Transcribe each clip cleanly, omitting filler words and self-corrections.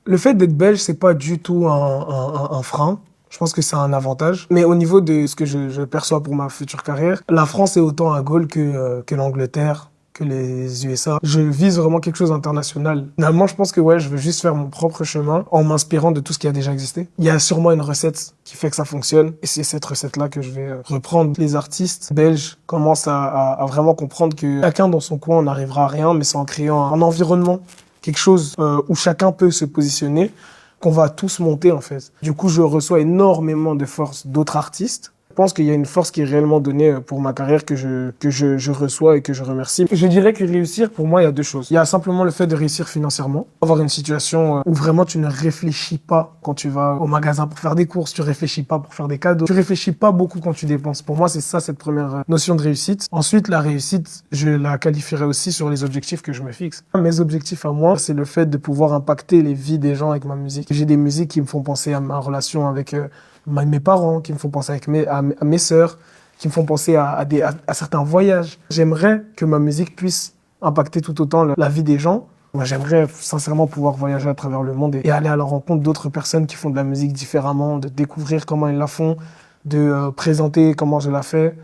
Le fait d'être belge, c'est pas du tout un frein. Je pense que c'est un avantage. Mais au niveau de ce que je perçois pour ma future carrière, la France est autant un goal que l'Angleterre, que les USA. Je vise vraiment quelque chose d'international. Finalement, je pense que ouais, je veux juste faire mon propre chemin en m'inspirant de tout ce qui a déjà existé. Il y a sûrement une recette qui fait que ça fonctionne. Et c'est cette recette-là que je vais reprendre. Les artistes belges commencent à vraiment comprendre que chacun dans son coin, on n'arrivera à rien, mais c'est en créant un environnement, quelque chose où chacun peut se positionner, qu'on va tous monter en fait. Du coup, je reçois énormément de force d'autres artistes. Je pense qu'il y a une force qui est réellement donnée pour ma carrière que je reçois et que je remercie. Je dirais que réussir, pour moi, il y a deux choses. Il y a simplement le fait de réussir financièrement. Avoir une situation où vraiment tu ne réfléchis pas quand tu vas au magasin pour faire des courses, tu réfléchis pas pour faire des cadeaux, tu réfléchis pas beaucoup quand tu dépenses. Pour moi, c'est ça, cette première notion de réussite. Ensuite, la réussite, je la qualifierais aussi sur les objectifs que je me fixe. Mes objectifs à moi, c'est le fait de pouvoir impacter les vies des gens avec ma musique. J'ai des musiques qui me font penser à ma relation avec mes parents, qui me font penser à mes sœurs, qui me font penser à certains voyages. J'aimerais que ma musique puisse impacter tout autant la vie des gens. Moi, j'aimerais sincèrement pouvoir voyager à travers le monde et aller à la rencontre d'autres personnes qui font de la musique différemment, de découvrir comment ils la font, de présenter comment je la fais,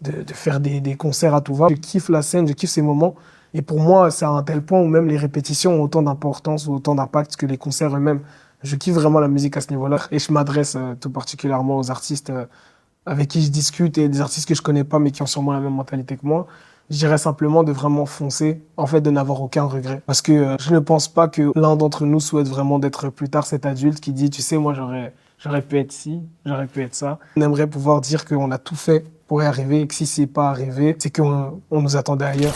de faire des concerts à tout va. Je kiffe la scène, je kiffe ces moments. Et pour moi, c'est à un tel point où même les répétitions ont autant d'importance ou autant d'impact que les concerts eux-mêmes. Je kiffe vraiment la musique à ce niveau-là et je m'adresse tout particulièrement aux artistes avec qui je discute et des artistes que je connais pas mais qui ont sûrement la même mentalité que moi. Je dirais simplement de vraiment foncer, en fait de n'avoir aucun regret. Parce que je ne pense pas que l'un d'entre nous souhaite vraiment d'être plus tard cet adulte qui dit, tu sais, moi j'aurais pu être ci, j'aurais pu être ça. On aimerait pouvoir dire qu'on a tout fait pour y arriver et que si c'est pas arrivé, c'est qu'on nous attendait ailleurs.